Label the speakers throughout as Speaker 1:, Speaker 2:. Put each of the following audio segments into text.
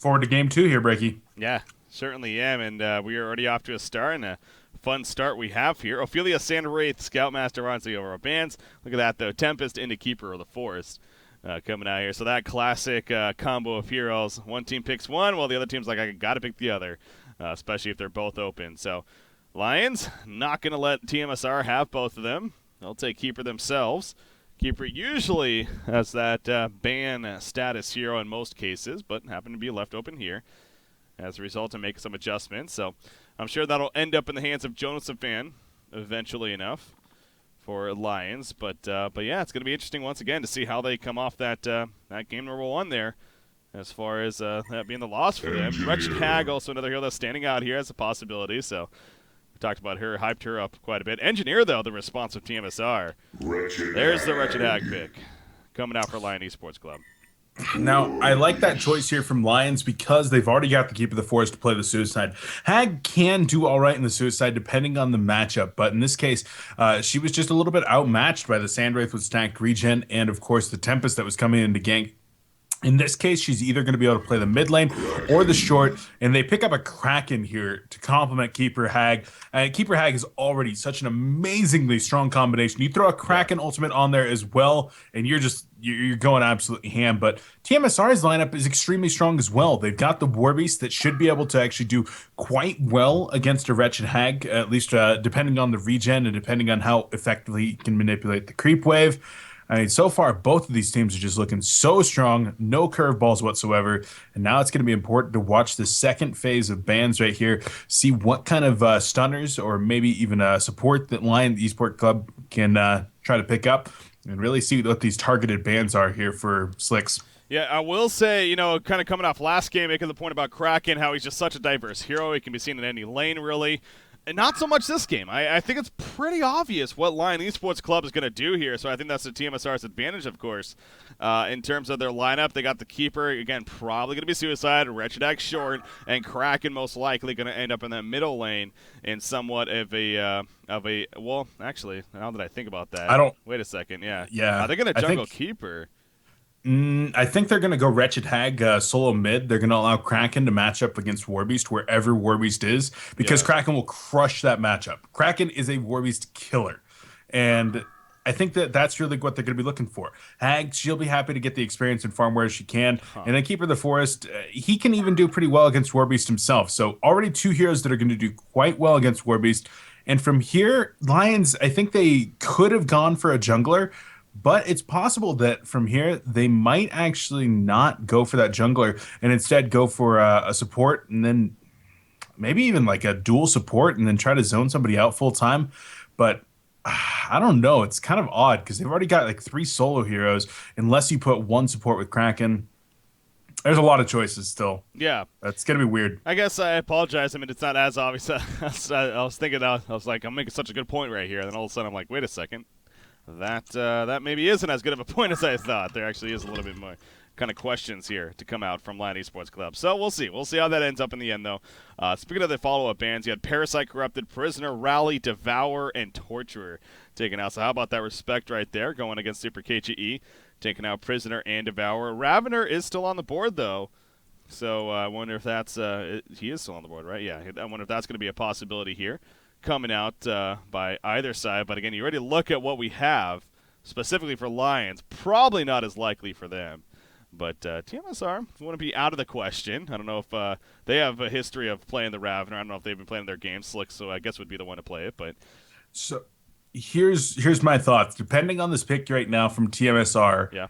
Speaker 1: forward to game 2 here, Breaky.
Speaker 2: Yeah, certainly am, and we are already off to a start, and a fun start we have here. Ophelia Sandwraith, Scoutmaster runs the over our bands. Look at that, though. Tempest into Keeper of the Forest coming out here. So that classic combo of heroes. One team picks one, while the other team's like, I got to pick the other, especially if they're both open. So Lions not going to let tmsR have both of them. They'll take Keeper themselves. Keeper usually has that ban status hero in most cases, but happened to be left open here as a result of making some adjustments. So I'm sure that'll end up in the hands of Josephan eventually enough for Lions. But yeah, it's going to be interesting once again to see how they come off that game number 1 there as far as that being the loss for them. Wretched Hag, also another hero that's standing out here as a possibility. So talked about her, hyped her up quite a bit. Engineer, though, the response of tmsR. There's the Wretched Hag pick coming out for Lion Esports Club.
Speaker 1: Now, I like that choice here from Lions because they've already got the Keeper of the Forest to play the Suicide. Hag can do all right in the Suicide depending on the matchup, but in this case, she was just a little bit outmatched by the Sandwraith with stacked regen and, of course, the Tempest that was coming in to gank. In this case, she's either going to be able to play the mid lane or the short, and they pick up a Kraken here to complement Keeper Hag. Keeper Hag is already such an amazingly strong combination. You throw a Kraken ultimate on there as well, and you're going absolutely ham. But tmsR's lineup is extremely strong as well. They've got the Warbeast that should be able to actually do quite well against a Wretched Hag, at least depending on the regen and depending on how effectively he can manipulate the creep wave. I mean, so far, both of these teams are just looking so strong, no curveballs whatsoever. And now it's going to be important to watch the second phase of bans right here, see what kind of stunners or maybe even support that Lion Esports Club can try to pick up and really see what these targeted bans are here for Slicks.
Speaker 2: Yeah, I will say, kind of coming off last game, making the point about Kraken, how he's just such a diverse hero. He can be seen in any lane, really. And not so much this game. I think it's pretty obvious what Lion Esports Club is going to do here, so I think that's the tmsR's advantage, of course. In terms of their lineup, they got the Keeper, again, probably going to be Suicide, Wretched Hag short, and Kraken most likely going to end up in that middle lane in somewhat of a well, actually, now that I think about that. Wait a second, yeah.
Speaker 1: Yeah.
Speaker 2: Are they going to jungle Keeper?
Speaker 1: I think they're going to go Wretched Hag solo mid. They're going to allow Kraken to match up against Warbeast wherever Warbeast is because Kraken will crush that matchup. Kraken is a Warbeast killer. And I think that's really what they're going to be looking for. Hag, she'll be happy to get the experience and farm where she can. And then Keeper of the Forest, he can even do pretty well against Warbeast himself. So already 2 heroes that are going to do quite well against Warbeast. And from here, Lions, I think they could have gone for a jungler. But it's possible that from here, they might actually not go for that jungler and instead go for a support and then maybe even like a dual support and then try to zone somebody out full time. But I don't know. It's kind of odd because they've already got like 3 solo heroes unless you put 1 support with Kraken. There's a lot of choices still.
Speaker 2: Yeah.
Speaker 1: That's going to be weird.
Speaker 2: I guess I apologize. I mean, it's not as obvious. I was thinking, I was like, I'm making such a good point right here. And then all of a sudden I'm like, wait a second. That maybe isn't as good of a point as I thought. There actually is a little bit more kind of questions here to come out from Lion Esports Club. So we'll see. We'll see how that ends up in the end, though. Speaking of the follow-up bans, you had Parasite, Corrupted, Prisoner, Rally, Devourer, and Torturer taken out. So how about that respect right there going against Super KGE, taking out Prisoner and Devourer. Ravener is still on the board, though. So I wonder if that's he is still on the board, right? Yeah, I wonder if that's going to be a possibility here coming out by either side. But again, you already look at what we have specifically for Lions. Probably not as likely for them. But tmsR want to be out of the question. I don't know if they have a history of playing the Ravener. I don't know if they've been playing their game Slick, so I guess would be the one to play it. But
Speaker 1: so here's my thoughts. Depending on this pick right now from tmsR,
Speaker 2: yeah,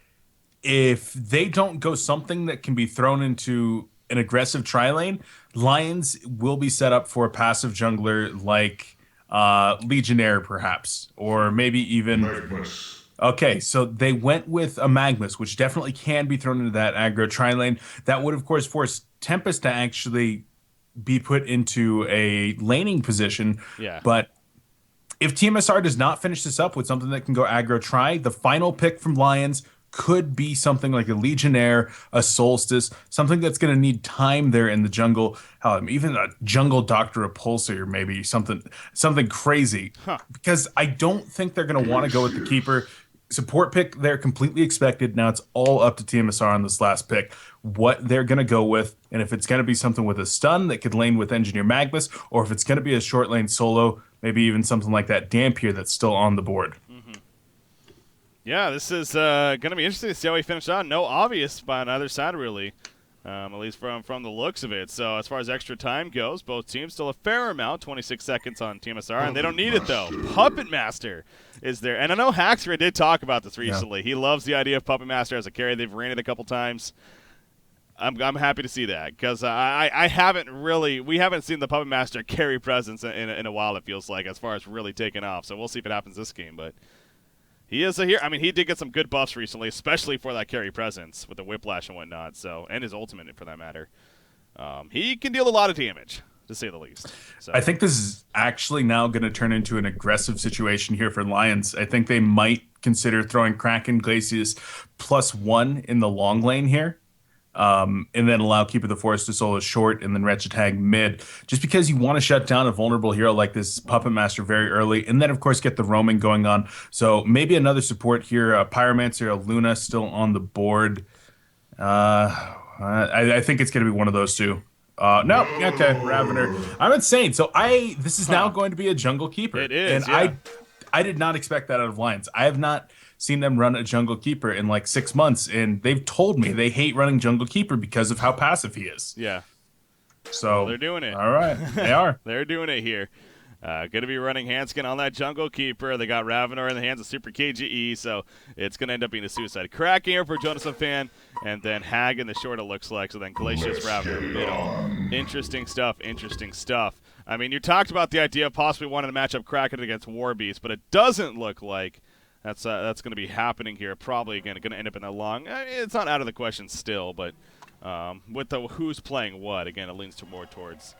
Speaker 1: if they don't go something that can be thrown into an aggressive tri-lane, Lions will be set up for a passive jungler like Legionnaire, perhaps, or maybe even...
Speaker 3: Magmus.
Speaker 1: Okay, so they went with a Magmus, which definitely can be thrown into that aggro tri-lane. That would, of course, force Tempest to actually be put into a laning position.
Speaker 2: Yeah.
Speaker 1: But if tmsR does not finish this up with something that can go aggro tri, the final pick from Lions could be something like a Legionnaire, a Solstice, something that's going to need time there in the jungle. Even a jungle Doctor Repulsor, maybe something crazy.
Speaker 2: Huh.
Speaker 1: Because I don't think they're going to want to go with the Keeper. support pick there, completely expected. Now it's all up to tmsR on this last pick, what they're going to go with, and if it's going to be something with a stun that could lane with Engineer Magnus, or if it's going to be a short lane solo, maybe even something like that Dampier that's still on the board.
Speaker 2: Yeah, this is going to be interesting to see how he finishes on. No obvious by either side, really, at least from the looks of it. So as far as extra time goes, both teams still a fair amount, 26 seconds on tmsR, and they don't need it, though. Puppet Master is there. And I know Haxer did talk about this recently. Yeah. He loves the idea of Puppet Master as a carry. They've ran it a couple times. I'm happy to see that, because I haven't really, we haven't seen the Puppet Master carry presence in a while, it feels like, as far as really taking off. So we'll see if it happens this game, but he is a hero. I mean, he did get some good buffs recently, especially for that carry presence with the whiplash and whatnot. So, and his ultimate for that matter. He can deal a lot of damage, to say the least. So
Speaker 1: I think this is actually now going to turn into an aggressive situation here for Lions. I think they might consider throwing Kraken Glacius +1 in the long lane here. And then allow Keeper of the Forest to solo short and then Wretched Hag mid, just because you want to shut down a vulnerable hero like this Puppet Master very early, and then of course get the roaming going on. So maybe another support here, Pyromancer, Luna still on the board. I think it's going to be one of those two. No, okay, Ravener. I'm insane. So this is now going to be a jungle keeper.
Speaker 2: It is,
Speaker 1: and
Speaker 2: yeah.
Speaker 1: I did not expect that out of Lions. I have not seen them run a jungle keeper in like 6 months, and they've told me they hate running jungle keeper because of how passive he is.
Speaker 2: Yeah.
Speaker 1: So
Speaker 2: well, they're doing it.
Speaker 1: All right, they are.
Speaker 2: They're doing it here. Going to be running Hanskin on that jungle keeper. They got Ravener in the hands of Super KGE, so it's going to end up being a suicide crack here for Jonathan Fan, and then Hag in the short, it looks like. So then Glacius, Ravener middle. Interesting stuff, interesting stuff. I mean, you talked about the idea of possibly wanting to match up Kraken against Warbeast, but it doesn't look like that's going to be happening here. Probably, again, going to end up in that long. It's not out of the question still, but with the who's playing what, again, it leans more towards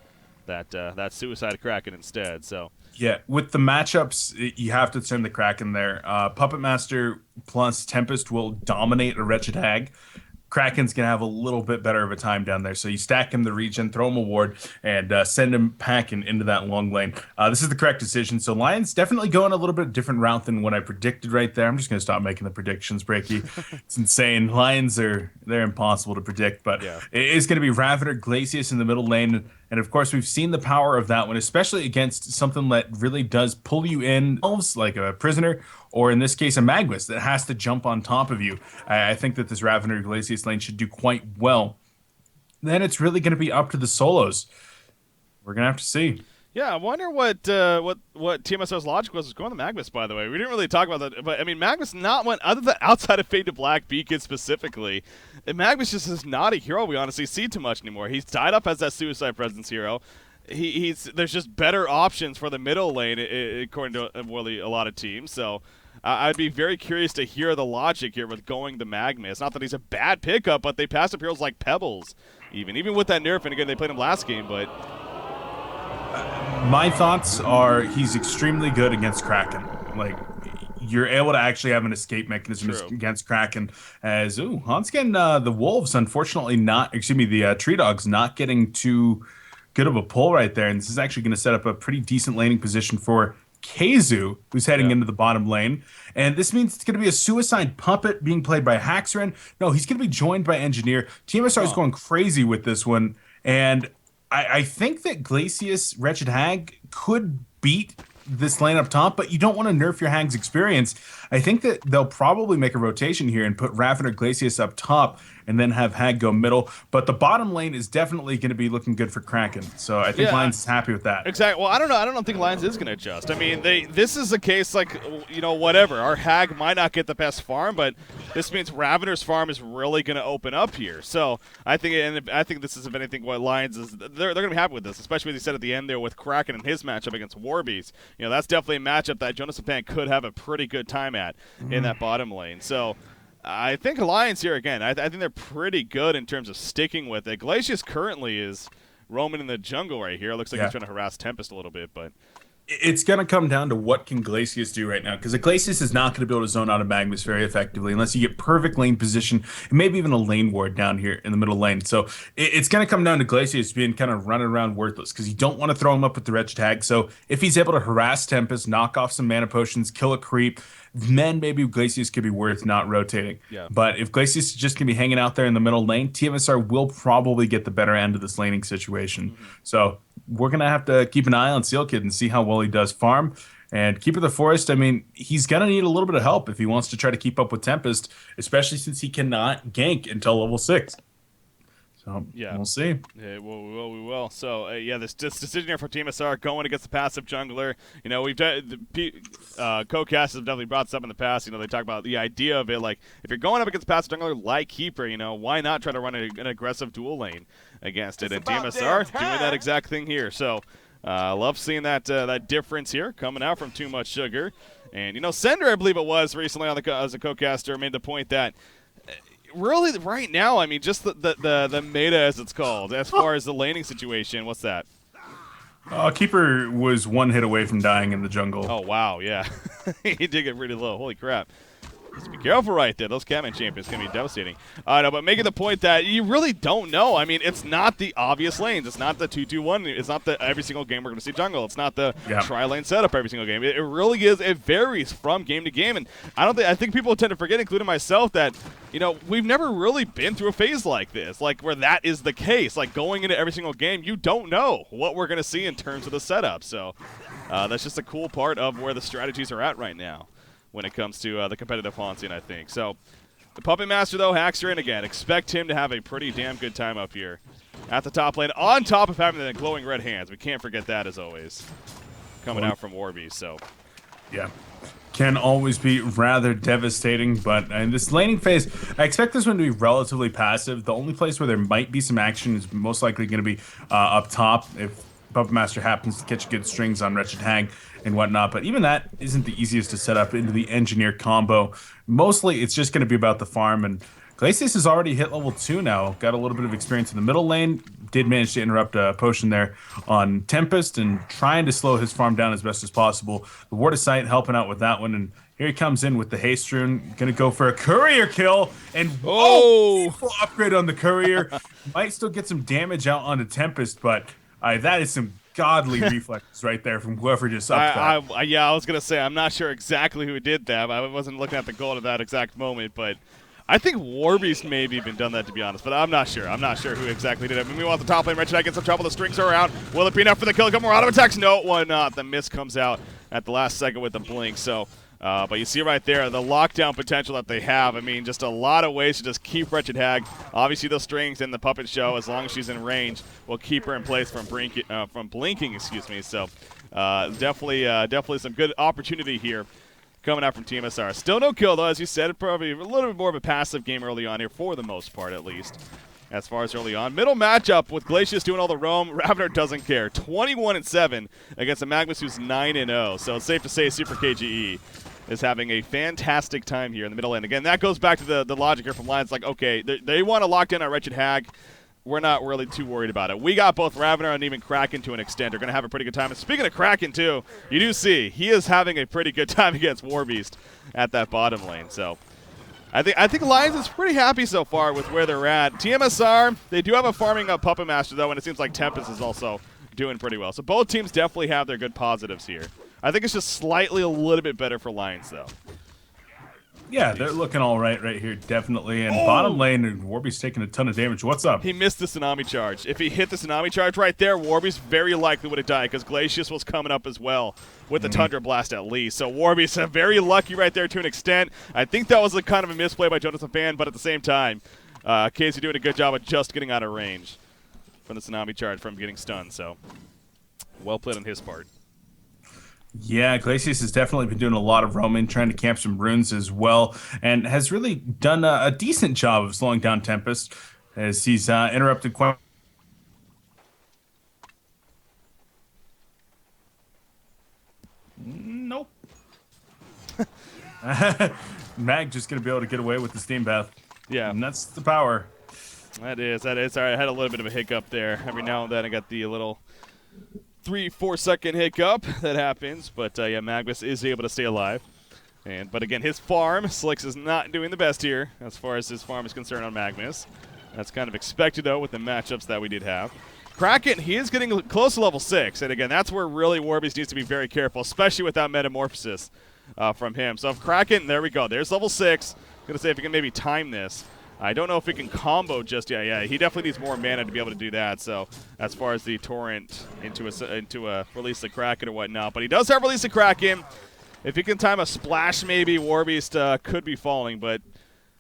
Speaker 2: that suicide Kraken instead. So
Speaker 1: yeah, with the matchups, you have to send the Kraken there. Puppet Master plus Tempest will dominate a Wretched Hag. Kraken's going to have a little bit better of a time down there. So you stack him the regen, throw him a ward, and send him packing into that long lane. This is the correct decision. So Lions definitely going a little bit different route than what I predicted right there. I'm just going to stop making the predictions, Breaky. It's insane. Lions they're impossible to predict, but yeah. It is going to be Ravener, Glacius in the middle lane. And of course, we've seen the power of that one, especially against something that really does pull you in, like a prisoner, or in this case, a Magnus that has to jump on top of you. I think that this Ravener Glacius lane should do quite well. Then it's really going to be up to the solos. We're going to have to see.
Speaker 2: Yeah, I wonder what tmsR's logic was going to Magnus, by the way. We didn't really talk about that, but I mean, Magnus not one other than outside of Fade to Black Beacon specifically. And Magnus just is not a hero we honestly see too much anymore. He's tied up as that suicide presence hero. There's just better options for the middle lane, according to really a lot of teams. So I'd be very curious to hear the logic here with going to Magnus. Not that he's a bad pickup, but they passed up heroes like Pebbles, even with that nerf. And again, they played him last game, but.
Speaker 1: My thoughts are he's extremely good against Kraken. Like, you're able to actually have an escape mechanism against Kraken. As, Hanskin, the Wolves, unfortunately the Tree Dogs not getting too good of a pull right there. And this is actually going to set up a pretty decent laning position for Keizu, who's heading into the bottom lane. And this means it's going to be a suicide puppet being played by Haxren. No, he's going to be joined by Engineer. tmsR is going crazy with this one. And I think that Glacius Wretched Hag could beat this lane up top, but you don't want to nerf your Hag's experience. I think that they'll probably make a rotation here and put Ravener Glacius up top and then have Hag go middle. But the bottom lane is definitely going to be looking good for Kraken. So I think Lions is happy with that.
Speaker 2: Exactly. Well, I don't know. I don't think Lions is going to adjust. I mean, this is a case like, whatever. Our Hag might not get the best farm, but this means Ravener's farm is really going to open up here. So I think this is, if anything, what Lions is. They're going to be happy with this, especially as they said at the end there with Kraken and his matchup against Warbeast. That's definitely a matchup that Jonas Pan could have a pretty good time at in that bottom lane. So I think Lions here, again, I think they're pretty good in terms of sticking with it. Glacius currently is roaming in the jungle right here. It looks like he's trying to harass Tempest a little bit, but
Speaker 1: it's going to come down to what can Glacius do right now, because Glacius is not going to be able to zone out a Magnus very effectively unless you get perfect lane position and maybe even a lane ward down here in the middle lane. So it's going to come down to Glacius being kind of running around worthless because you don't want to throw him up with the Wretched Hag. So if he's able to harass Tempest, knock off some mana potions, kill a creep, then maybe Glacius could be worth not rotating.
Speaker 2: Yeah.
Speaker 1: But if Glacius is just going to be hanging out there in the middle lane, tmsR will probably get the better end of this laning situation. So we're going to have to keep an eye on Seal Kid and see how well he does farm. And Keeper of the Forest, I mean, he's going to need a little bit of help if he wants to try to keep up with Tempest, especially since he cannot gank until level 6. So
Speaker 2: yeah,
Speaker 1: we'll see.
Speaker 2: Yeah, we will. So yeah, this decision here for tmsR going against the passive jungler. You know, we've done co-cast have definitely brought this up in the past. You know, they talk about the idea of it, like if you're going up against a passive jungler like Keeper, you know, why not try to run an aggressive dual lane against it? And tmsR doing that exact thing here. So love seeing that that difference here coming out from Too Much Sugar. And you know, Sender, I believe it was recently on the as a co-caster, made the point that. Really, right now, I mean, just the meta, as it's called, as far as the laning situation. What's that?
Speaker 1: Keeper was one hit away from dying in the jungle.
Speaker 2: Oh, wow, yeah. He did get really low. Holy crap. Just be careful right there. Those Catman champions can be devastating. No, but making the point that you really don't know. I mean, it's not the obvious lanes. It's not the 2-2-1. It's not the every single game we're going to see jungle. It's not the tri-lane setup every single game. It really is. It varies from game to game. And I think people tend to forget, including myself, that, you know, we've never really been through a phase like this, like where that is the case. Like going into every single game, you don't know what we're going to see in terms of the setup. So that's just a cool part of where the strategies are at right now when it comes to the competitive haunting, I think. So the Puppet Master, though, Hackster in again. Expect him to have a pretty damn good time up here at the top lane, on top of having the glowing red hands. We can't forget that, as always, coming out from Warby. So
Speaker 1: yeah, can always be rather devastating. But in this laning phase, I expect this one to be relatively passive. The only place where there might be some action is most likely going to be up top if Puppet Master happens to catch good strings on Wretched Hag and whatnot, but even that isn't the easiest to set up into the Engineer combo. Mostly, it's just going to be about the farm, and Glacius has already hit level 2 now, got a little bit of experience in the middle lane, did manage to interrupt a potion there on Tempest, and trying to slow his farm down as best as possible. The Ward of Sight helping out with that one, and here he comes in with the Haste Rune, gonna go for a courier kill, and full upgrade on the courier. Might still get some damage out onto Tempest, but that is some godly reflexes right there from whoever just upped that.
Speaker 2: Yeah, I was going to say, I'm not sure exactly who did that. I wasn't looking at the goal at that exact moment, but I think Warbeast maybe even done that, to be honest, but I'm not sure. I'm not sure who exactly did it. I mean, we want the top lane. Wretched Knight gets some trouble. The strings are out. Will it be enough for the kill? A couple more auto attacks? No, why not? The miss comes out at the last second with the blink, so... but you see right there the lockdown potential that they have. I mean, just a lot of ways to just keep Wretched Hag. Obviously, those strings in the puppet show, as long as she's in range, will keep her in place from blinking. Excuse me. So definitely some good opportunity here coming out from tmsR. Still no kill, though. As you said, probably a little bit more of a passive game early on here, for the most part, at least. As far as early on. Middle matchup with Glacius doing all the roam. Ravner doesn't care. 21-7 against a Magnus who's 9-0. So it's safe to say Super KGE is having a fantastic time here in the middle lane. Again, that goes back to the logic here from Lions. Like, okay, they want to lock in our Wretched Hag. We're not really too worried about it. We got both Ravner and even Kraken to an extent. They're going to have a pretty good time. And speaking of Kraken, too, you do see he is having a pretty good time against Warbeast at that bottom lane. So... I think Lions is pretty happy so far with where they're at. tmsR, they do have a farming up Puppet Master, though, and it seems like Tempest is also doing pretty well. So both teams definitely have their good positives here. I think it's just slightly a little bit better for Lions, though.
Speaker 1: Yeah, they're looking all right here, definitely. And bottom lane, and Warby's taking a ton of damage. What's up?
Speaker 2: He missed the Tsunami Charge. If he hit the Tsunami Charge right there, Warby's very likely would have died, because Glacius was coming up as well with the Tundra Blast at least. So Warby's very lucky right there to an extent. I think that was a kind of a misplay by Jonathan Fan, but at the same time, Casey doing a good job of just getting out of range from the Tsunami Charge from getting stunned. So well played on his part.
Speaker 1: Yeah, Glacius has definitely been doing a lot of roaming, trying to camp some runes as well, and has really done a decent job of slowing down Tempest as he's interrupted quite. Nope. Mag just going to be able to get away with the steam bath.
Speaker 2: Yeah.
Speaker 1: And that's the power.
Speaker 2: That is. All right, I had a little bit of a hiccup there. Every now and then I got the little 3-4 second hiccup that happens, but yeah, Magnus is able to stay alive. But again, his farm, Slicks is not doing the best here as far as his farm is concerned on Magnus. That's kind of expected, though, with the matchups that we did have. Kraken, he is getting close to level 6, and again, that's where really Warbeast needs to be very careful, especially with that Metamorphosis from him. So if Kraken, there we go. There's level 6. Gonna say if he can maybe time this. I don't know if he can combo just yet. Yeah, he definitely needs more mana to be able to do that. So as far as the torrent into a release the Kraken or whatnot, but he does have release the Kraken. If he can time a splash, maybe Warbeast could be falling, but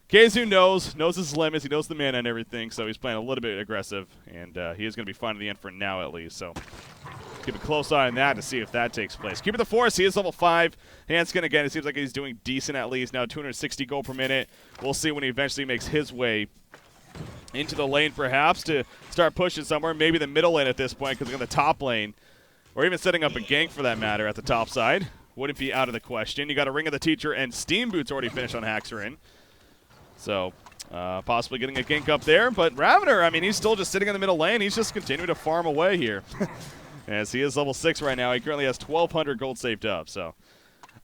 Speaker 2: Keizu knows his limits. He knows the mana and everything, so he's playing a little bit aggressive, and he is going to be fine at the end for now at least. So keep a close eye on that to see if that takes place. Keep it the Force. He is level 5. Handskin, again, it seems like he's doing decent at least. Now 260 gold per minute. We'll see when he eventually makes his way into the lane perhaps to start pushing somewhere. Maybe the middle lane at this point because in the top lane, or even setting up a gank for that matter at the top side. Wouldn't be out of the question. You got a Ring of the Teacher and Steam Boots already finished on Haxerin. So possibly getting a gank up there. But Ravener, I mean, he's still just sitting in the middle lane. He's just continuing to farm away here. As he is level 6 right now. He currently has 1,200 gold saved up. So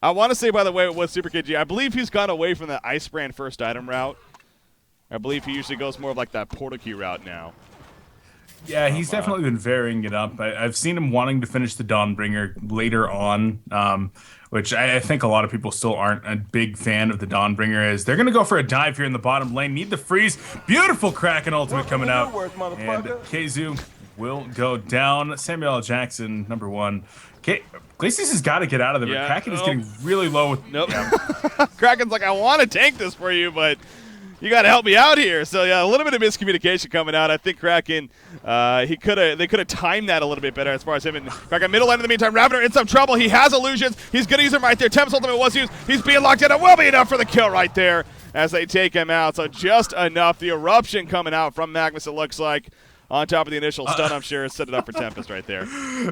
Speaker 2: I want to say, by the way, with Super KG, I believe he's gone away from the Ice Brand first item route. I believe he usually goes more of like that Portal Key route now.
Speaker 1: Yeah, he's definitely been varying it up. I've seen him wanting to finish the Dawnbringer later on, which I think a lot of people still aren't a big fan of the Dawnbringer. As they're going to go for a dive here in the bottom lane. Need the freeze. Beautiful Kraken ultimate coming out. And Keizu will go down. Samuel L. Jackson, number 1. Glacius has got to get out of there. Yeah. Kraken is getting really low.
Speaker 2: Nope. Yeah. Kraken's like, I want to tank this for you, but you got to help me out here. So yeah, a little bit of miscommunication coming out. I think Kraken, they could have timed that a little bit better as far as him and Kraken middle lane. In the meantime, Ravener in some trouble. He has illusions. He's going to use them right there. Tempest ultimate was used. He's being locked in. It will be enough for the kill right there as they take him out. So just enough. The eruption coming out from Magnus, it looks like. On top of the initial stun, I'm sure, set it up for Tempest right there.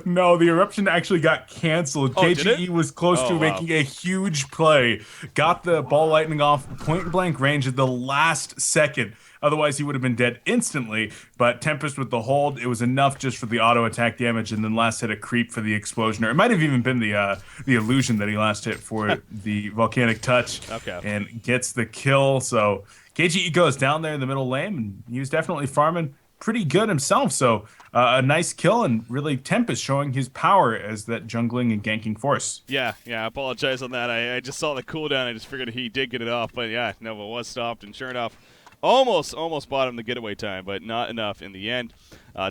Speaker 1: No, the eruption actually got canceled.
Speaker 2: Oh,
Speaker 1: KGE was close to making a huge play. Got the ball lightning off point-blank range at the last second. Otherwise, he would have been dead instantly. But Tempest with the hold, it was enough just for the auto-attack damage, and then last hit a creep for the explosion. Or it might have even been the illusion that he last hit for the volcanic touch.
Speaker 2: Okay.
Speaker 1: And gets the kill. So KGE goes down there in the middle lane, and he was definitely farming pretty good himself, so a nice kill, and really Tempest showing his power as that jungling and ganking force.
Speaker 2: Yeah, I apologize on that. I just saw the cooldown. I just figured he did get it off, but yeah, Nova was stopped, and sure enough, almost bought him the getaway time, but not enough in the end.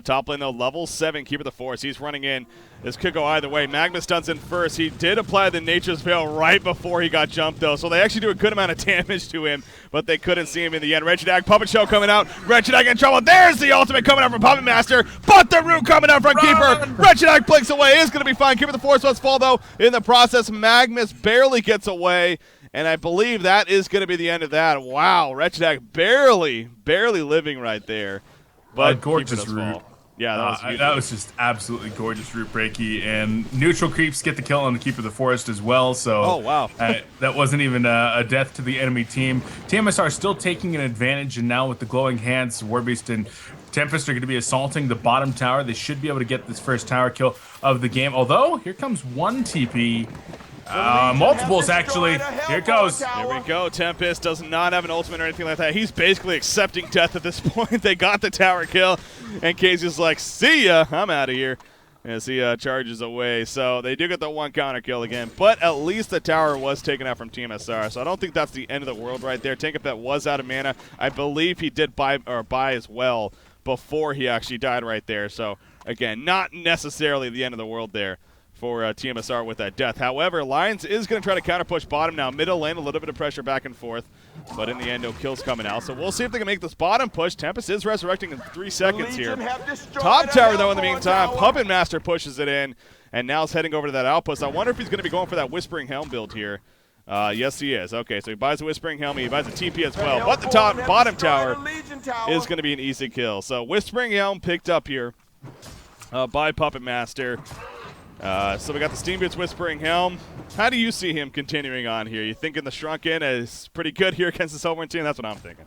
Speaker 2: Top lane, though, level 7, Keeper of the Force. He's running in. This could go either way. Magnus stuns in first. He did apply the Nature's Veil right before he got jumped, though, so they actually do a good amount of damage to him, but they couldn't see him in the end. Wretched Ag, Puppet Show coming out. Wretched Ag in trouble. There's the ultimate coming out from Puppet Master, but the root coming out from Keeper. Wretched Ag blinks away. Is going to be fine. Keeper of the Force must fall, though. In the process, Magnus barely gets away. And I believe that is going to be the end of that. Wow, Wretched Ag barely living right there. But
Speaker 1: gorgeous root.
Speaker 2: Yeah,
Speaker 1: that was just absolutely gorgeous root breaky. And neutral creeps get the kill on the Keeper of the Forest as well. So
Speaker 2: oh, wow.
Speaker 1: That wasn't even a death to the enemy team. tmsR still taking an advantage, and now with the glowing hands, Warbeast and Tempest are going to be assaulting the bottom tower. They should be able to get this first tower kill of the game. Although, here comes one TP. Multiples, actually. Here it goes.
Speaker 2: There we go. Tempest does not have an ultimate or anything like that. He's basically accepting death at this point. They got the tower kill, and Casey's like, see ya, I'm out of here, as he charges away. So they do get the one counter kill again, but at least the tower was taken out from tmsR, so I don't think that's the end of the world right there. Tankapet was out of mana. I believe he did buy as well before he actually died right there. So, again, not necessarily the end of the world there for tmsR with that death. However, Lions is going to try to counter push bottom now. Middle lane, a little bit of pressure back and forth, but in the end, no kills coming out. So we'll see if they can make this bottom push. Tempest is resurrecting in 3 seconds here. Top tower, though, in the meantime. Puppet Master pushes it in, and now is heading over to that outpost. I wonder if he's going to be going for that Whispering Helm build here. Yes, he is. Okay, so he buys a Whispering Helm. He buys a TP as well. But the bottom tower is going to be an easy kill. So Whispering Helm picked up here by Puppet Master. So we got the Steam Boots Whispering Helm. How do you see him continuing on here? You thinking the Shrunken is pretty good here against the Silver team? That's what I'm thinking.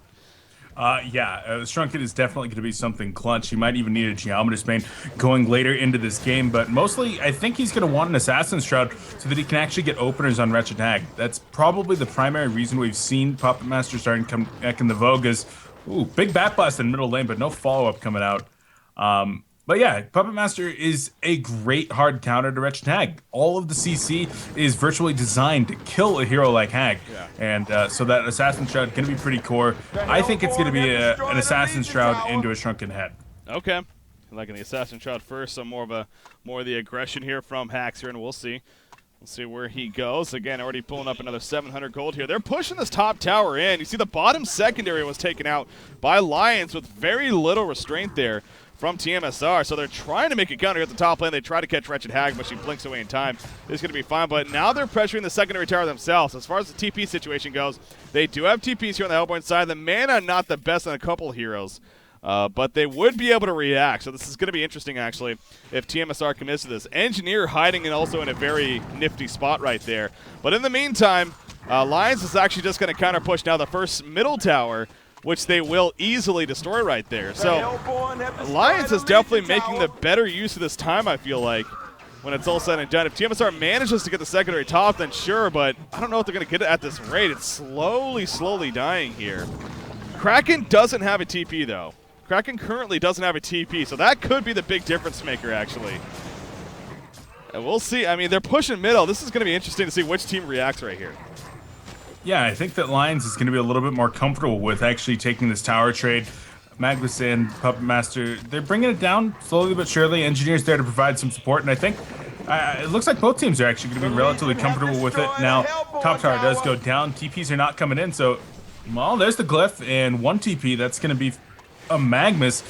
Speaker 1: Yeah, Shrunken is definitely going to be something clutch. He might even need a Geometer's Bane going later into this game, but mostly I think he's going to want an Assassin's Shroud so that he can actually get openers on Wretched Hag. That's probably the primary reason we've seen Puppet Master starting to come back in the vogue is, ooh, big Bat Blast in middle lane, but no follow-up coming out. But yeah, Puppet Master is a great hard counter to Wretched Hag. All of the CC is virtually designed to kill a hero like Hag.
Speaker 2: Yeah.
Speaker 1: And so that Assassin Shroud going to be pretty core. I think it's going to be an Assassin Shroud into a Shrunken Head.
Speaker 2: Okay. Liking the Assassin Shroud first, so more of the aggression here from Hax here, and we'll see. We'll see where he goes. Again, already pulling up another 700 gold here. They're pushing this top tower in. You see the bottom secondary was taken out by Lions with very little restraint there from tmsR. So they're trying to make a counter at the top lane. They try to catch Wretched Hag, but she blinks away in time. It's going to be fine, but now they're pressuring the secondary tower themselves. As far as the TP situation goes, they do have TPs here on the Hellborn side. The mana not the best on a couple heroes. But they would be able to react, so this is going to be interesting, actually, if tmsR commits to this. Engineer hiding and also in a very nifty spot right there. But in the meantime, Lions is actually just going to counter push now the first middle tower, which they will easily destroy right there. So Lions is definitely making the better use of this time, I feel like, when it's all said and done. If tmsR manages to get the secondary top, then sure, but I don't know if they're going to get it at this rate. It's slowly dying here. Kraken doesn't have a TP, though. Kraken currently doesn't have a TP, so that could be the big difference maker, actually. And we'll see. I mean, they're pushing middle. This is going to be interesting to see which team reacts right here.
Speaker 1: Yeah, I think that Lions is going to be a little bit more comfortable with actually taking this tower trade. Magnus and Puppet Master, they're bringing it down slowly but surely. Engineer's there to provide some support, and I think it looks like both teams are actually going to be relatively comfortable with it. Now, top tower does go down. TPs are not coming in, so, well, there's the glyph, and one TP. That's going to be a Magnus.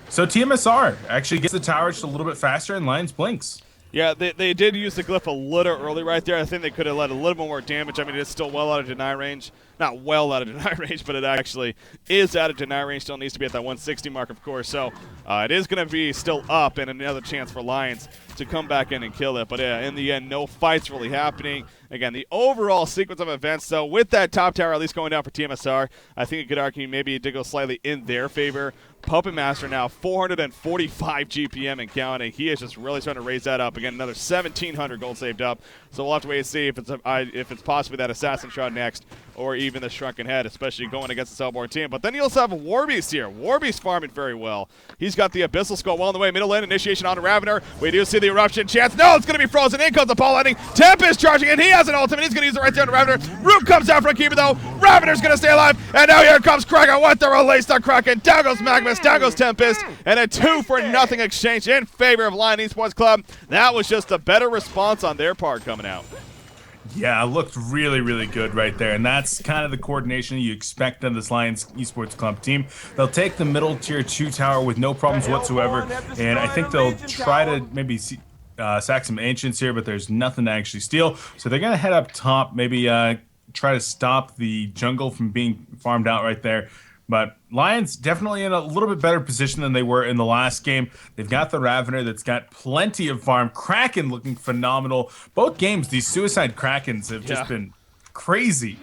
Speaker 1: So tmsR actually gets the tower just a little bit faster, and Lions blinks.
Speaker 2: Yeah, they did use the glyph a little early right there. I think they could have let a little bit more damage. I mean, it's still well out of deny range. Not well out of deny range, but it actually is out of deny range. Still needs to be at that 160 mark, of course. So it is going to be still up, and another chance for Lions to come back in and kill it. But in the end, no fights really happening. Again, the overall sequence of events, though, with that top tower at least going down for tmsR, I think you could argue maybe it did go slightly in their favor. Puppet Master now 445 GPM and counting. He is just really starting to raise that up. Again, another 1,700 gold saved up. So we'll have to wait and see if it's possibly that Assassin Shroud next, or even the Shrunken Head, especially going against the Hellborn team. But then you also have a Warbeast here. Warbeast farming very well. He's got the Abyssal Skull well on the way. Middle lane initiation on Ravener. We do see the Eruption chance. No, it's going to be frozen. In comes the ball lightning. Tempest charging in. He has an ultimate. He's going to use it right there on Ravener. Root comes out for a keeper, though. Ravener's going to stay alive. And now here comes Kraken with the release on Kraken. Down goes Magnus. Down goes Tempest. And a 2-for-0 exchange in favor of Lion Esports Club. That was just a better response on their part coming out.
Speaker 1: Yeah, it looked really, really good right there. And that's kind of the coordination you expect on this Lions Esports Club team. They'll take the middle tier 2 tower with no problems whatsoever. And I think they'll try to maybe sack some Ancients here, but there's nothing to actually steal. So they're going to head up top, maybe try to stop the jungle from being farmed out right there. But Lions definitely in a little bit better position than they were in the last game. They've got the Ravener that's got plenty of farm. Kraken looking phenomenal. Both games, these Suicide Krakens have just been crazy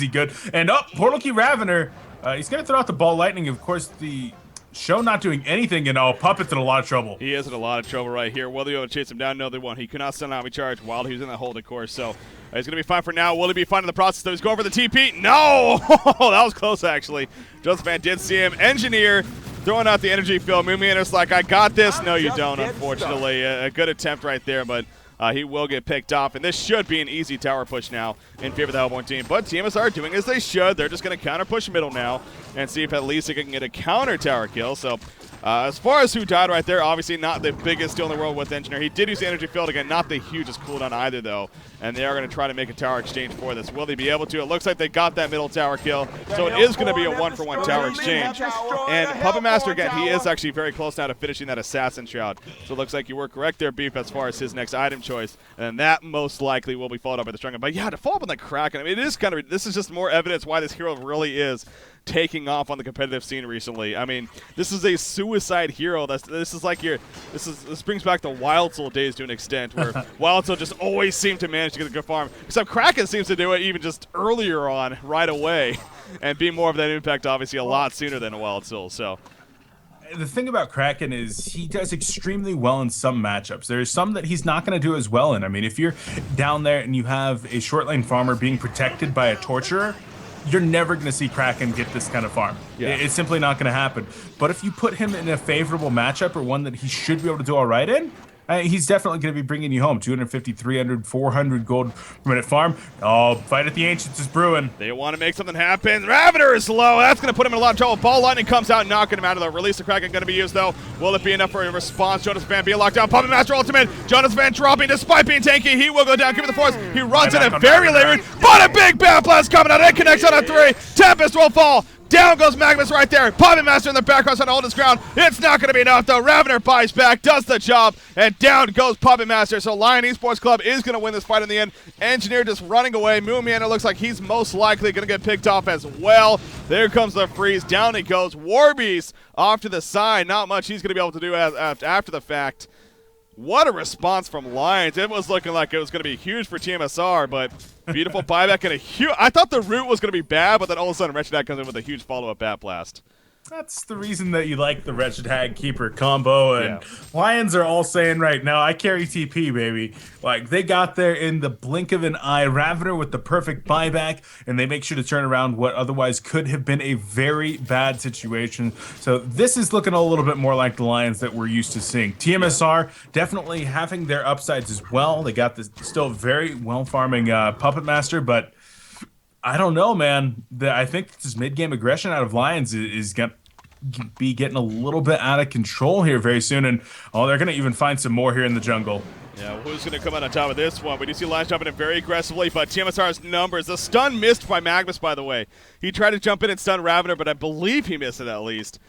Speaker 1: good. And Portal Key Ravener, he's going to throw out the ball lightning. Of course, the Show not doing anything, and Puppet's in a lot of trouble.
Speaker 2: He is in a lot of trouble right here. Will they be able to chase him down? No, they won't. He could not send out a charge while he was in that hold, of course. So he's going to be fine for now. Will he be fine in the process, though? He's going for the TP. No! That was close, actually. Josephine did see him. Engineer throwing out the energy field. Mumianer's like, I got this. No, you don't, unfortunately. A good attempt right there, but he will get picked off, and this should be an easy tower push now in favor of the Hellborn team. But tmsR doing as they should. They're just going to counter push middle now and see if at least they can get a counter tower kill. So as far as who died right there, obviously not the biggest deal in the world with Engineer. He did use the energy field again, not the hugest cooldown either, though. And they are going to try to make a tower exchange for this. Will they be able to? It looks like they got that middle tower kill, so it is going to be a 1-for-1 tower exchange. And Puppet Master, again, he is actually very close now to finishing that Assassin Shroud. So it looks like you were correct there, Beef, as far as his next item choice. And that most likely will be followed up by the Shrunken. But yeah, to follow up on the Kraken, I mean, it is kind of, this is just more evidence why this hero really is taking off on the competitive scene recently. I mean, this is a suicide hero. This brings back the Wild Soul days to an extent, where Wild Soul just always seemed to manage to get a good farm. Except Kraken seems to do it even just earlier on, right away, and be more of that impact, obviously, a lot sooner than a Wild Soul. So
Speaker 1: the thing about Kraken is he does extremely well in some matchups. There's some that he's not going to do as well in. I mean, if you're down there and you have a short lane farmer being protected by a torturer, you're never going to see Kraken get this kind of farm.
Speaker 2: Yeah.
Speaker 1: It's simply not going to happen. But if you put him in a favorable matchup or one that he should be able to do all right in, he's definitely going to be bringing you home 250, 300, 400 gold per minute farm. Oh, fight at the Ancients is brewing.
Speaker 2: They want to make something happen. Ravner is low. That's going to put him in a lot of trouble. Ball Lightning comes out, knocking him out of the release. The Kraken going to be used, though. Will it be enough for a response? Jonas Van being locked down. Puppet Master ultimate. Jonas Van dropping despite being tanky. He will go down. Give it the force. He runs in it very late. But a big Bat Blast coming out. It connects on a 3. Tempest will fall. Down goes Magnus right there. Puppet Master in the background trying to hold his ground. It's not going to be enough, though. Ravner buys back, does the job, and down goes Puppet Master. So Lion Esports Club is going to win this fight in the end. Engineer just running away. Moonman, looks like he's most likely going to get picked off as well. There comes the freeze. Down he goes. Warbeast off to the side. Not much he's going to be able to do after the fact. What a response from Lions. It was looking like it was going to be huge for tmsR, but beautiful buyback and a huge... I thought the root was going to be bad, but then all of a sudden Wretched Hag comes in with a huge follow-up Bat Blast.
Speaker 1: That's the reason that you like the Wretched Hag Keeper combo, and
Speaker 2: Yeah.
Speaker 1: Lions are all saying right now, I carry TP, baby. Like, they got there in the blink of an eye. Ravner with the perfect buyback, and they make sure to turn around what otherwise could have been a very bad situation. So this is looking a little bit more like the Lions that we're used to seeing. tmsR definitely having their upsides as well. They got this still very well farming Puppet Master, but I don't know, man. I think this mid-game aggression out of Lions is going to be getting a little bit out of control here very soon. And, they're going to even find some more here in the jungle.
Speaker 2: Yeah, who's going to come out on top of this one? We do see Lions jumping in very aggressively, but tmsR's numbers. The stun missed by Magnus, by the way. He tried to jump in and stun Ravner, but I believe he missed it at least.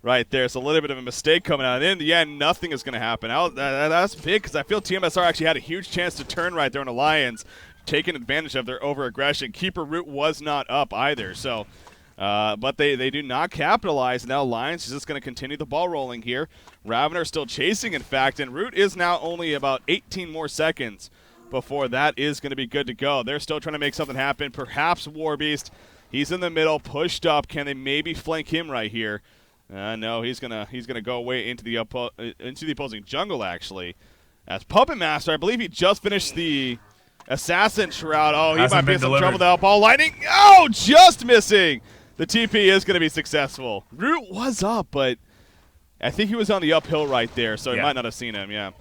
Speaker 2: Right there, so a little bit of a mistake coming out. And in the end, nothing is going to happen. That's big, because I feel tmsR actually had a huge chance to turn right there on the Lions, taking advantage of their over-aggression. Keeper root was not up either, so... but they do not capitalize. Now Lions is just going to continue the ball rolling here. Ravner still chasing, in fact, and root is now only about 18 more seconds before that is going to be good to go. They're still trying to make something happen. Perhaps Warbeast. He's in the middle, pushed up. Can they maybe flank him right here? No, he's gonna go away into the opposing jungle, actually. As Puppet Master, I believe he just finished the Assassin Shroud. Oh, he might be in some trouble now. Ball Lightning. Oh, just missing. The TP is going to be successful. Root was up, but I think he was on the uphill right there, so he might not have seen him, yeah.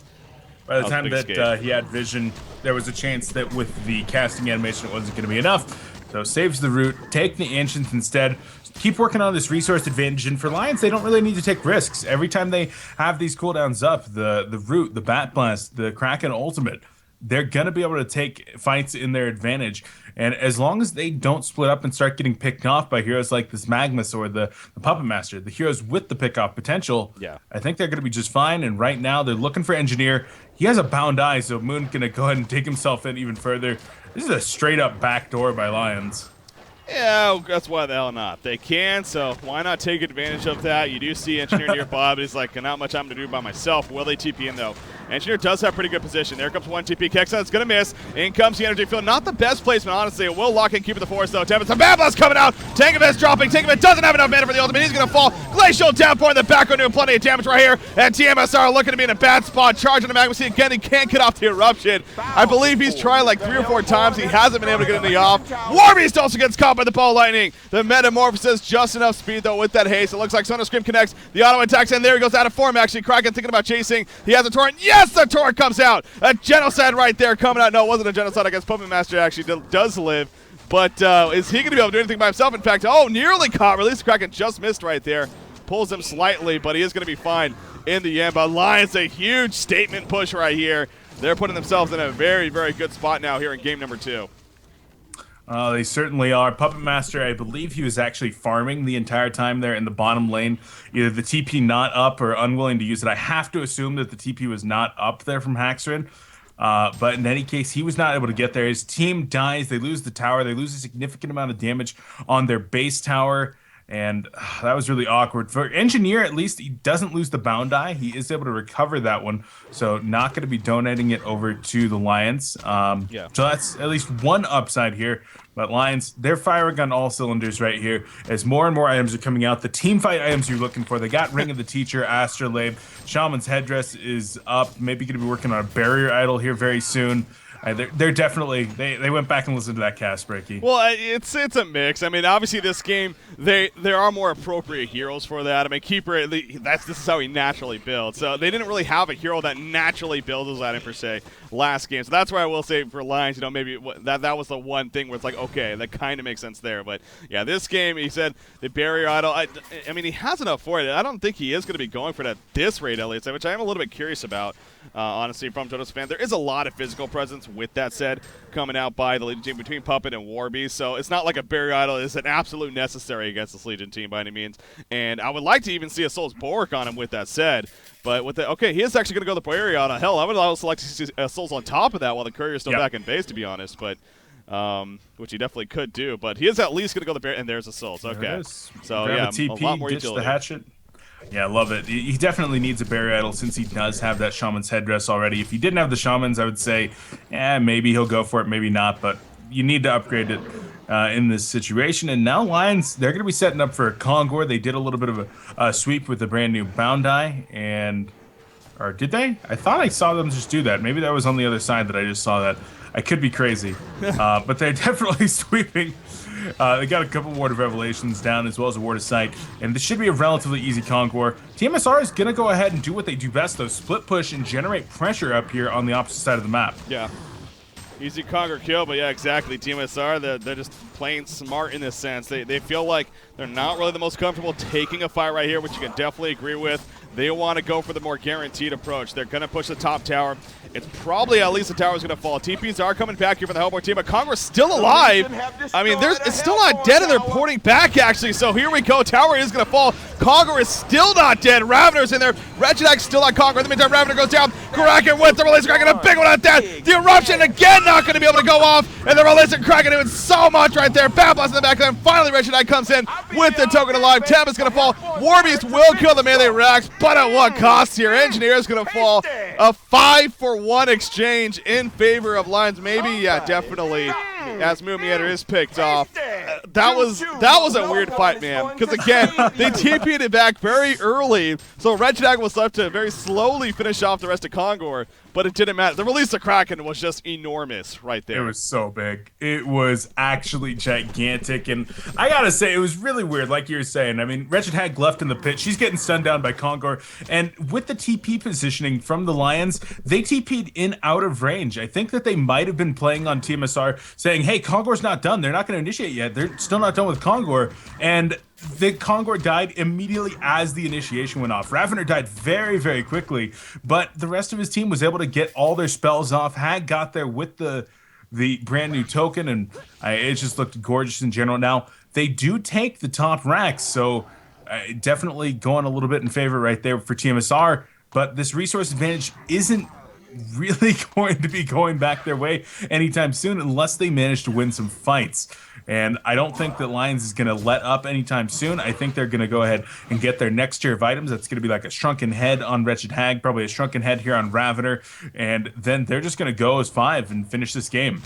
Speaker 1: By the time that he had vision, there was a chance that with the casting animation it wasn't going to be enough. So saves the root, take the Ancients instead. Keep working on this resource advantage, and for Lions, they don't really need to take risks. Every time they have these cooldowns up, the root, the Bat Blast, the Kraken ultimate, they're going to be able to take fights in their advantage. And as long as they don't split up and start getting picked off by heroes like this Magnus or the Puppet Master, the heroes with the pick-off potential, I think they're going to be just fine. And right now, they're looking for Engineer. He has a bound eye, so Moon's going to go ahead and dig himself in even further. This is a straight-up backdoor by Lions.
Speaker 2: Yeah, that's why the hell not. They can, so why not take advantage of that? You do see Engineer nearby, but he's like, not much I'm going to do by myself. Will they TP in, though? Engineer does have pretty good position. There comes one TP. Kexon's going to miss. In comes the energy field. Not the best placement, honestly. It will lock and keep it the force, though. Tempest, a Bad Blast coming out. Tankovit's dropping. Tankovit doesn't have enough mana for the ultimate. He's going to fall. Glacial downpour in the background doing plenty of damage right here. And tmsR looking to be in a bad spot. Charging the Magnus. Again, he can't get off the eruption. I believe he's tried like 3 or 4 times. He hasn't been able to get in the off. Warbeast also gets caught by the ball lightning. The Metamorphosis, just enough speed, though, with that haste. It looks like Thunder Scream connects. The auto attacks, and there he goes out of form, actually. Kraken thinking about chasing. He has a torrent. Yes, the torrent comes out. A genocide right there coming out. No, it wasn't a genocide. I guess Puppet Master actually does live. But is he going to be able to do anything by himself? In fact, nearly caught. Release Kraken just missed right there. Pulls him slightly, but he is going to be fine in the end. But Lions, a huge statement push right here. They're putting themselves in a very, very good spot now here in game number 2.
Speaker 1: They certainly are. Puppet Master, I believe he was actually farming the entire time there in the bottom lane. Either the TP not up or unwilling to use it. I have to assume that the TP was not up there from Haxrin. But in any case, he was not able to get there. His team dies. They lose the tower. They lose a significant amount of damage on their base tower. And that was really awkward. For Engineer, at least, he doesn't lose the bound eye. He is able to recover that one. So not going to be donating it over to the Lions. So that's at least one upside here. But Lions, they're firing on all cylinders right here. As more and more items are coming out, the team fight items you're looking for. They got Ring of the Teacher, Astrolabe. Shaman's Headdress is up. Maybe going to be working on a Barrier Idol here very soon. They're definitely they went back and listened to that cast, Breaky.
Speaker 2: Well, it's a mix. I mean, obviously this game there are more appropriate heroes for that. I mean, Keeper, this is how he naturally builds. So they didn't really have a hero that naturally builds as that per se last game. So that's why I will say for Lions, maybe that was the one thing where it's like, okay, that kind of makes sense there. But yeah, this game, he said the barrier idol. I mean, he has enough for it. I don't think he is going to be going for it at this rate, at least, which I am a little bit curious about. Honestly, from Jonas fan, there is a lot of physical presence. With that said, coming out by the Legion team between Puppet and Warby, so it's not like a barrier idol is an absolute necessary against this Legion team by any means. And I would like to even see a Soul's Bulwark on him. With that said, but with the he is actually going to go the barrier idol. Hell, I would also like to see Soul's on top of that while the Courier is still back in base, to be honest. But which he definitely could do. But he is at least going to go the barrier, and there's a Souls. Okay, so
Speaker 1: grab a TP,
Speaker 2: a lot more
Speaker 1: ditch
Speaker 2: utility.
Speaker 1: The hatchet. Yeah, I love it. He definitely needs a barrier idol since he does have that Shaman's headdress already. If he didn't have the Shamans, I would say, maybe he'll go for it, maybe not. But you need to upgrade it in this situation. And now Lions, they're going to be setting up for Kongor. They did a little bit of a sweep with the brand new Boundai. Or did they? I thought I saw them just do that. Maybe that was on the other side that I just saw that. I could be crazy. But they're definitely sweeping. They got a couple Ward of Revelations down as well as a Ward of Sight, and this should be a relatively easy Conquer. tmsR is going to go ahead and do what they do best, though, split push and generate pressure up here on the opposite side of the map.
Speaker 2: Yeah. Easy Conquer kill, but yeah, exactly. tmsR, they're just playing smart in this sense. They feel like they're not really the most comfortable taking a fight right here, which you can definitely agree with. They want to go for the more guaranteed approach. They're going to push the top tower. It's probably at least the tower's going to fall. TPs are coming back here for the Hellboy team, but Conquer's still alive. I mean, it's still not dead, and they're porting back, actually. So here we go. Tower is going to fall. Conquer is still not dead. Ravener's in there. Regidag's still on Conquer. In the meantime, Ravener goes down. Kraken with the Release Kraken, a big one at that. The Eruption again not going to be able to go off, and the Release Kraken doing so much right there. Bad Blast in the back, and then finally Regidag comes in with the token alive. Tab is going to fall. Warbeast will kill the melee Rax, but at what cost here? Engineer is going to fall. A 5-for-1 exchange in favor of Lions. Maybe, yeah, definitely. As Moomiator is picked off. That was a weird fight, man. Because again, they TP'd it back very early, so Regidag was left to very slowly finish off the rest of Kongor, but it didn't matter. The release of Kraken was just enormous right there.
Speaker 1: It was so big. It was actually gigantic, and I gotta say, it was really weird, like you were saying. I mean, Regidag left in the pit. She's getting stunned down by Kongor, and with the TP positioning from the Lions, they TP'd in out of range. I think that they might have been playing on tmsR, saying, hey, Kongor's not done. They're not going to initiate yet. They're still not done with Kongor. And the Kongor died immediately as the initiation went off. Ravener died very, very quickly, but the rest of his team was able to get all their spells off. Hag got there with the brand new token, and it just looked gorgeous in general. Now, they do take the top racks, so definitely going a little bit in favor right there for tmsR, but this resource advantage isn't really going to be going back their way anytime soon unless they manage to win some fights. And I don't think that Lions is going to let up anytime soon. I think they're going to go ahead and get their next tier of items. That's going to be like a Shrunken Head on Wretched Hag, probably a Shrunken Head here on Ravener, and then they're just going to go as 5 and finish this game.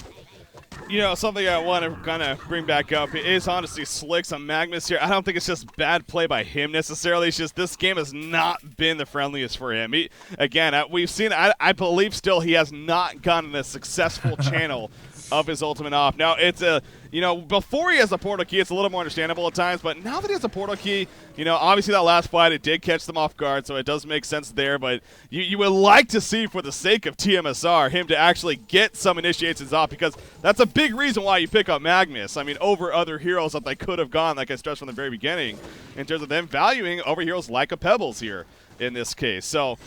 Speaker 2: You know, something I want to kind of bring back up is honestly Slicks on Magnus here. I don't think it's just bad play by him necessarily. It's just this game has not been the friendliest for him. Again, we've seen, I believe still he has not gotten a successful channel of his ultimate off. Now, it's before he has a portal key, it's a little more understandable at times, but now that he has a portal key, obviously that last fight, it did catch them off guard, so it does make sense there, but you would like to see, for the sake of tmsR, him to actually get some initiations off, because that's a big reason why you pick up Magnus. I mean, over other heroes that they could have gone, like I stressed from the very beginning, in terms of them valuing over heroes like a Pebbles here in this case. So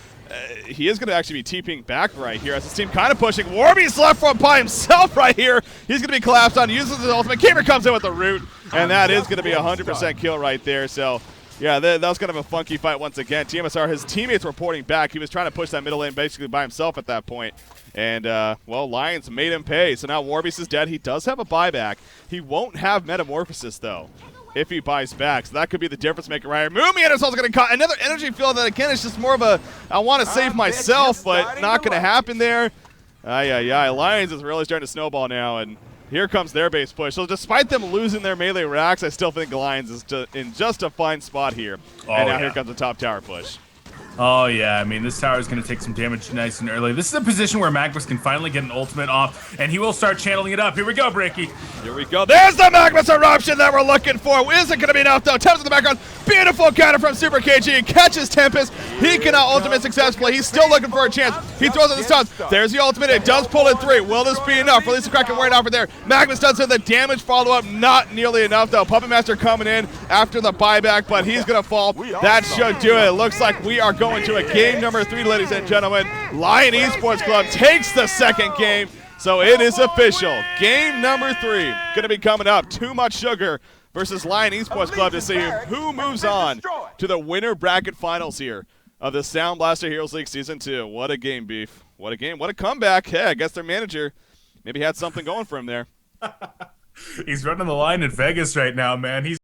Speaker 2: he is going to actually be TPing back right here as his team kind of pushing. Warby's left front by himself right here. He's going to be collapsed on, uses his ultimate. Caver comes in with the root, and that is going to be a 100% kill right there. So, yeah, that was kind of a funky fight once again. tmsR, his teammates were porting back. He was trying to push that middle lane basically by himself at that point. And, well, Lions made him pay. So now Warbeast is dead. He does have a buyback. He won't have Metamorphosis, though, if he buys back. So that could be the difference maker right here. Moomy is also going to cut another energy field that, again, is just more of a, I want to save myself, but not going to happen there. Lions is really starting to snowball now, and here comes their base push. So despite them losing their melee racks, I still think Lions is in just a fine spot here. And now here comes the top tower push.
Speaker 1: Oh, yeah. I mean, this tower is going to take some damage nice and early. This is a position where Magnus can finally get an ultimate off, and he will start channeling it up. Here we go, Bricky.
Speaker 2: Here we go. There's the Magnus eruption that we're looking for. Isn't going to be enough, though. Tempest in the background. Beautiful counter from Super KG. Catches Tempest. He cannot ultimate successfully. He's still looking for a chance. He throws in the stuns. There's the ultimate. It does pull in 3. Will this be enough? Release the Kraken right off of there. Magnus does hit the damage follow-up. Not nearly enough, though. Puppet Master coming in after the buyback, but he's going to fall. That should do it. It looks like we are going to a game number 3, ladies and gentlemen. Lion Esports Club takes the second game, so it is official. Game number 3 going to be coming up. Too Much Sugar versus Lion Esports Club to see who moves on to the winner bracket finals here of the SoundBlaster Heroes League Season 2. What a game, Beef. What a game. What a comeback. Hey, I guess their manager maybe had something going for him there.
Speaker 1: He's running the line in Vegas right now, man. He's